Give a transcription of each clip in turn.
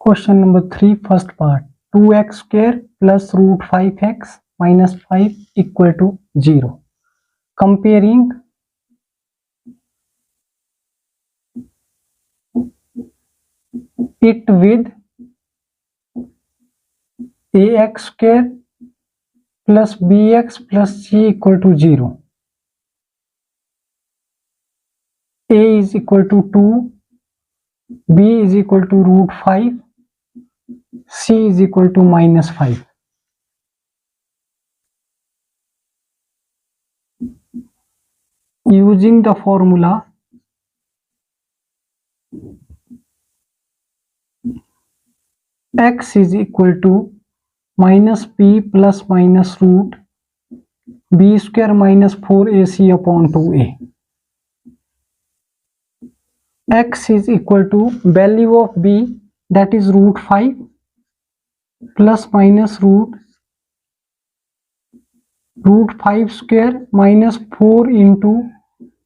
Question number 3, first part. 2x square plus root 5x minus 5 equal to 0. Comparing it with ax square plus bx plus c equal to 0. A is equal to 2, b is equal to root 5, c is equal to minus 5. Using the formula x is equal to minus b plus minus root b square minus 4ac upon 2a. X is equal to value of b, that is root 5, plus minus root 5 square minus 4 into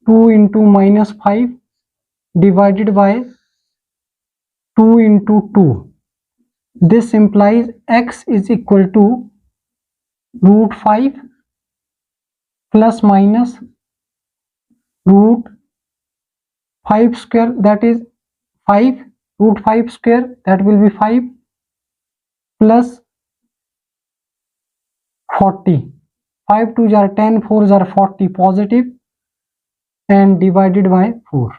2 into minus 5 divided by 2 into 2. This implies x is equal to root 5 plus minus root 5 square, that is 5, root 5 square, that will be 5, plus 40. 5 2s are 10, 4s are 40 positive, and divided by 4.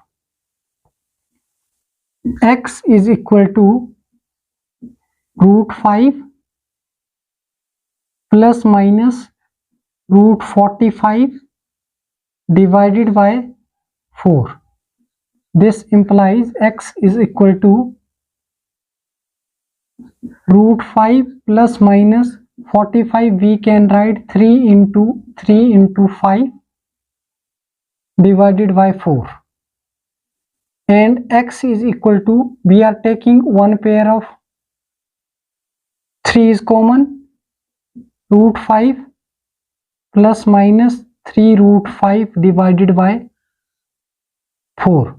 X is equal to root 5 plus minus root 45 divided by 4. This implies x is equal to root 5 plus minus 45. We can write 3 into 5 divided by 4. And x is equal to, we are taking one pair of 3 is common, root 5 plus minus 3 root 5 divided by 4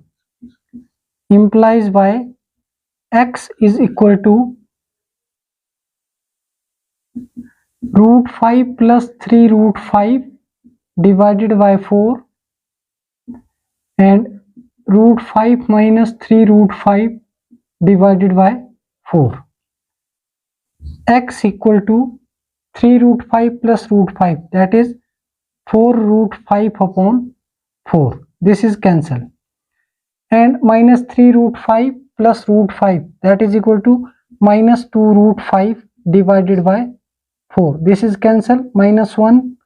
implies by x is equal to root 5 plus 3 root 5 divided by 4 and root 5 minus 3 root 5 divided by 4. X equal to 3 root 5 plus root 5, that is 4 root 5 upon 4. This is cancelled. And minus 3 root 5 plus root 5, that is equal to minus 2 root 5 divided by 4. This is cancelled. Minus 1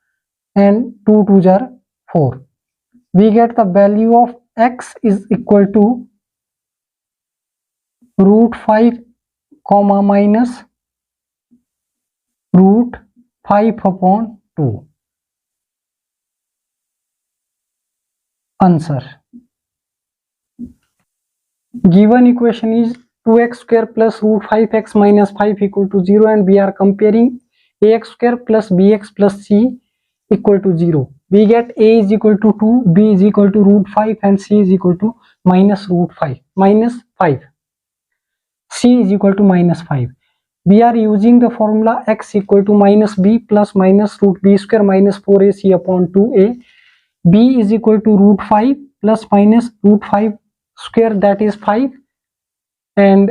and 2 2s are 4. We get the value of x is equal to root 5 comma minus root 5 upon 2. Answer. Given equation is 2x square plus root 5x minus 5 equal to 0, and we are comparing ax square plus bx plus c equal to 0. We get a is equal to 2, b is equal to root 5, and c is equal to minus root 5, minus 5. C is equal to minus 5. We are using the formula x equal to minus b plus minus root b square minus 4ac upon 2a. b is equal to root 5 plus minus root 5 square, that is 5, and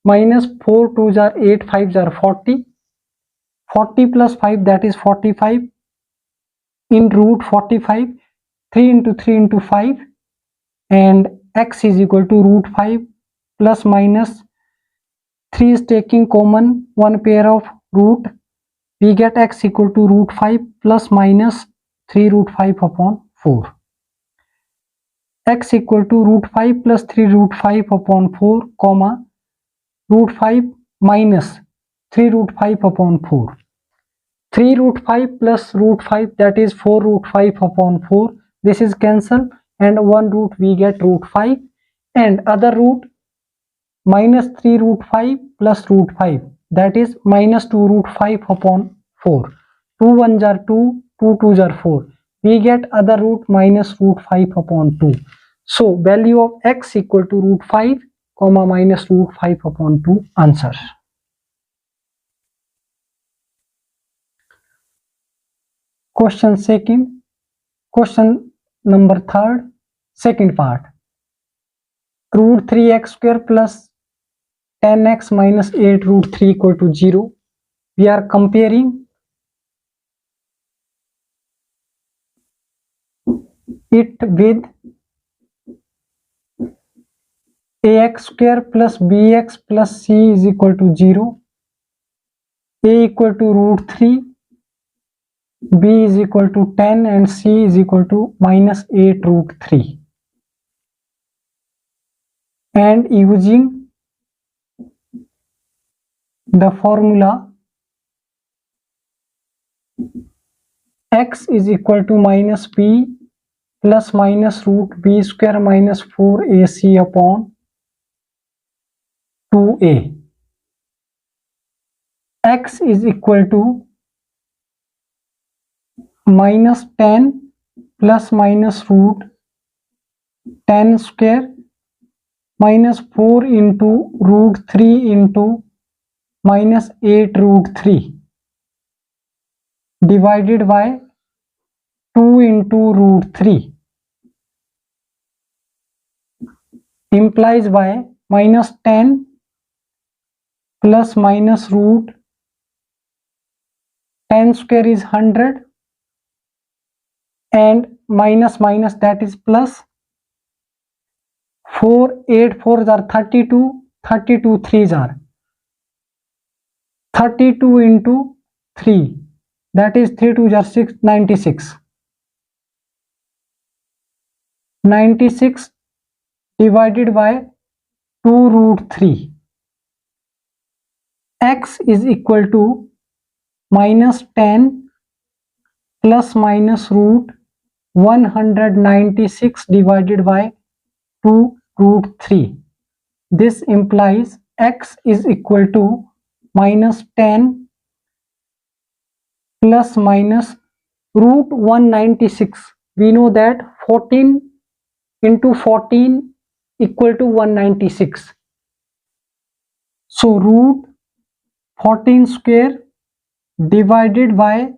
minus 4 2s are 8, 5s are 40. 40 plus 5, that is 45, in root 45, 3 into 3 into 5, and x is equal to root 5 plus minus 3 is taking common one pair of root. We get x equal to root 5 plus minus 3 root 5 upon 4. X equal to root 5 plus 3 root 5 upon 4 comma root 5 minus 3 root 5 upon 4. 3 root 5 plus root 5, that is 4 root 5 upon 4. This is cancelled, and one root we get root 5, and other root minus 3 root 5 plus root 5, that is minus 2 root 5 upon 4. 2 1s are 2, 2 2s are 4. We get other root minus root 5 upon 2. So value of x equal to root 5 comma minus root 5 upon 2 answer. Question number third, second part. Root 3x square plus 10x minus 8 root 3 equal to 0. We are comparing it with ax square plus bx plus c is equal to 0. A equal to root 3, b is equal to 10 and c is equal to minus 8 root 3. And using the formula x is equal to minus b plus minus root b square minus 4ac upon 2a. X is equal to minus 10 plus minus root 10 square minus 4 into root 3 into minus 8 root 3 divided by 2 into root 3 implies by minus 10 plus minus root 10 square is 100 and minus minus, that is plus. 4 8 4s are 32, 32 3s are 32 into 3, that is 3 2s are 6, 96. 96 divided by 2 root 3. X is equal to minus 10 plus minus root 196 divided by 2 root 3. This implies x is equal to minus 10 plus minus root 196. We know that 14 into 14 equal to 196. So root 14 square divided by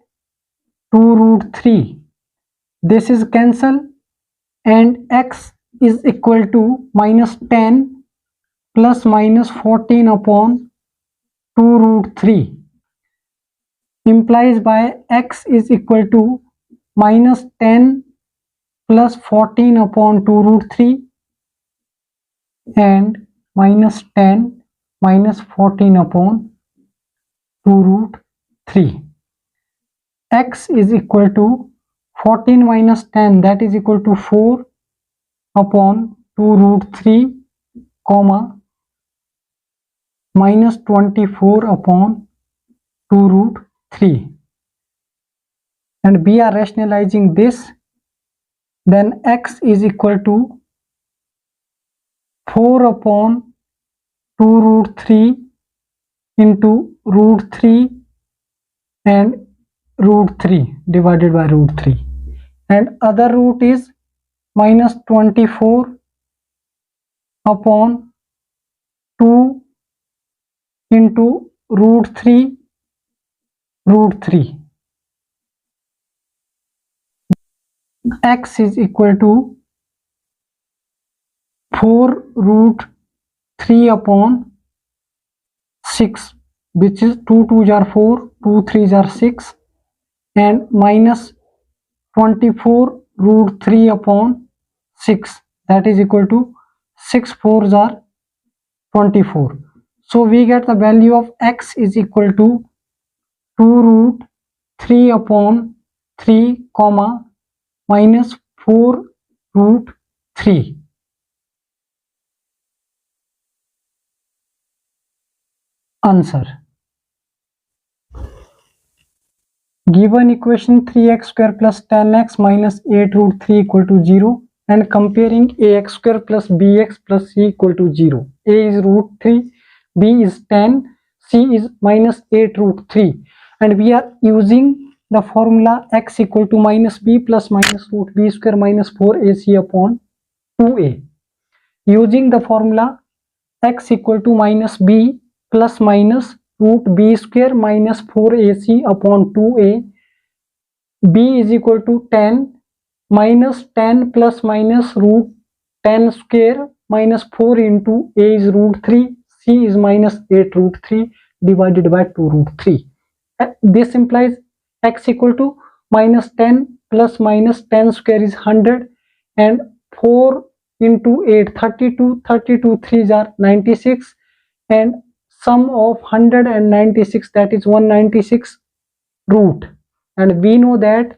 2 root 3. This is cancel and x is equal to minus 10 plus minus 14 upon 2 root 3 implies by x is equal to minus 10 plus 14 upon 2 root 3 and minus 10 minus 14 upon 2 root 3. X is equal to 14 minus 10, that is equal to 4 upon 2 root 3 comma minus 24 upon 2 root 3, and we are rationalizing this. Then x is equal to 4 upon 2 root 3 into root 3 and root 3 divided by root 3, and other root is minus 24 upon 2 into root 3 root 3. X is equal to 4 root 3 upon 6, which is 2 2s are 4, 2 3s are 6, and minus 24 root 3 upon 6, that is equal to 6 4s are 24. So we get the value of x is equal to 2 root 3 upon 3 comma minus 4 root 3. Answer. Given equation 3x square plus 10x minus 8 root 3 equal to 0 and comparing ax square plus bx plus c equal to 0. A is root 3, b is 10, c is minus 8 root 3, and we are using the formula x equal to minus b plus minus root b square minus 4ac upon 2a. Using the formula x equal to minus b plus minus root b square minus 4ac upon 2a. b is equal to 10 minus 10 plus minus root 10 square minus 4 into a is root 3, c is minus 8 root 3 divided by 2 root 3. This implies x equal to minus 10 plus minus 10 square is 100 and 4 into 8 32, 32 3s are 96 and sum of 100 and 96, that is 196 root, and we know that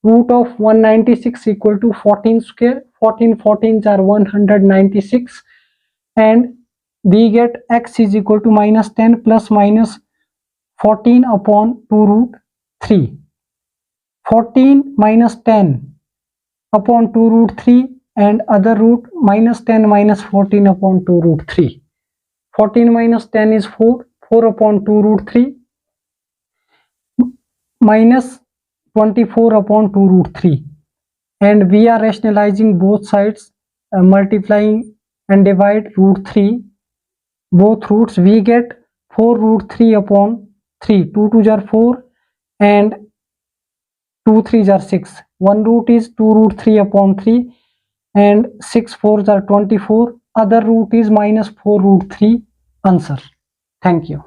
root of 196 equal to 14 square. 14 14s are 196 and we get x is equal to minus 10 plus minus 14 upon 2 root 3. 14 minus 10 upon 2 root 3 and other root minus 10 minus 14 upon 2 root 3. 14 minus 10 is 4. 4 upon 2 root 3 minus 24 upon 2 root 3, and we are rationalizing both sides, multiplying and divide root 3 both roots. We get 4 root 3 upon 3. 2 2s are 4 and 2 3s are 6. One root is 2 root 3 upon 3 and 6 4s are 24. Other root is minus 4 root 3. Answer. Thank you.